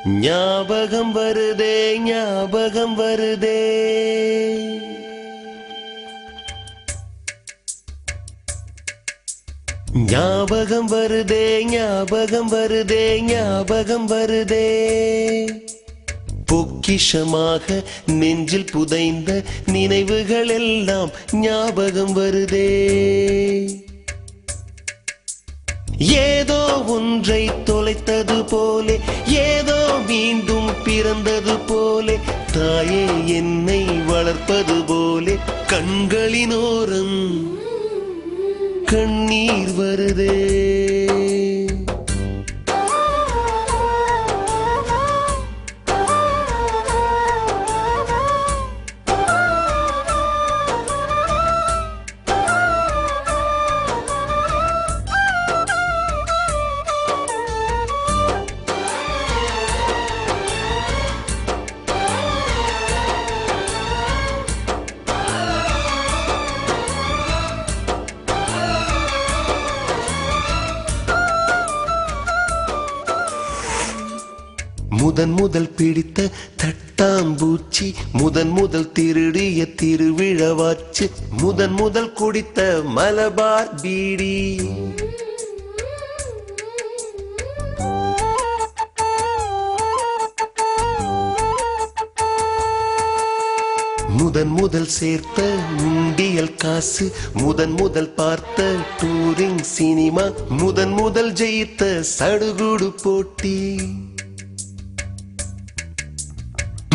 ஞாபகம் வருதே ஞாபகம் வருதே ஞாபகம் வருதே ஞாபகம் வருதே ஞாபகம் வருதே பொக்கிஷமாக நெஞ்சில் புதைந்த நினைவுகள் எல்லாம் ஞாபகம் வருதே ஏதோ ஒன்றை தொலைத்தது போலே ஏதோ மீண்டும் பிறந்தது போலே தாயே என்னை வளர்ப்பது போலே கண்களினோரம் கண்ணீர் வருதே முதன் முதல் பிடித்த தட்டாம்பூச்சி முதன் முதல் திருடிய திருவிழவாச்சு முதன் முதல் குடித்த மலபார் பீடி முதன் முதல் சேர்த்த உண்டியல் காசு முதன் முதல் பார்த்த டூரிங் சினிமா முதன் முதல் ஜெயித்த சடுகுடு போட்டி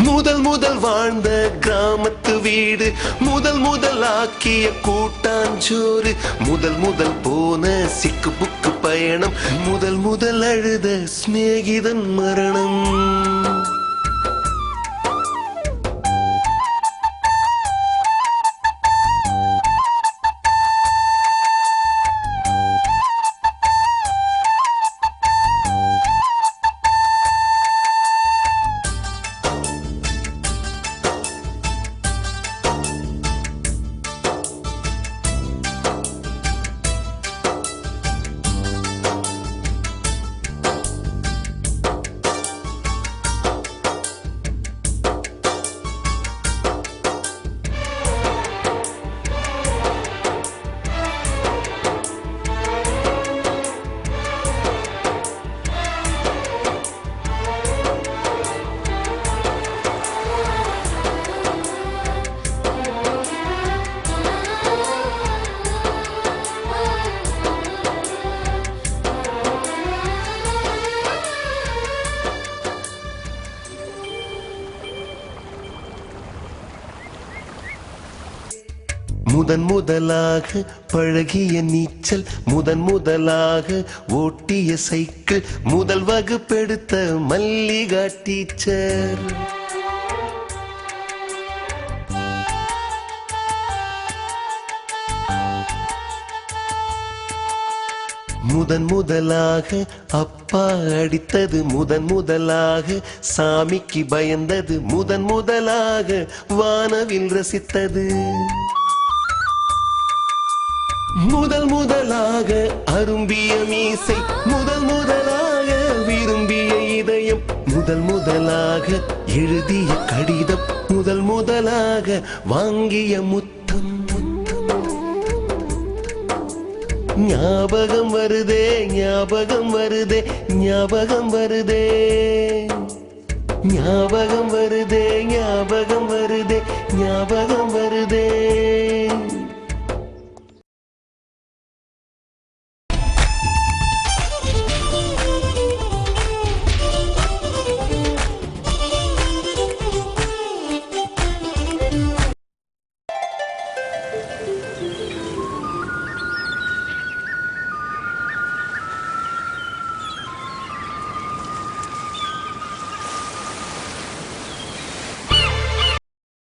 முதல் முதல் வாழ்ந்த கிராமத்து வீடு முதல் முதல் ஆக்கிய கூட்டாஞ்சோறு முதல் முதல் போன சிக்கு புக்கு பயணம் முதல் முதல் அழுத சிநேகிதன் மரணம் முதன் முதலாக பழகிய நீச்சல் முதன் முதலாக ஓட்டிய சைக்கிள் முதல் வகுப்பெடுத்த மல்லிகா டீச்சர் முதன் முதலாக அப்பா அடித்தது முதன் முதலாக சாமிக்கு பயந்தது முதன் முதலாக வானவில் ரசித்தது முதல் முதலாக அரும்பிய மீசை முதல் முதலாக விரும்பிய இதயம் முதல் முதலாக எழுதிய கடிதம் முதல் முதலாக வாங்கிய முத்தம் ஞாபகம் வருதே ஞாபகம் வருதே ஞாபகம் வருதே ஞாபகம் வருதே ஞாபகம் வருதே ஞாபகம் வருதே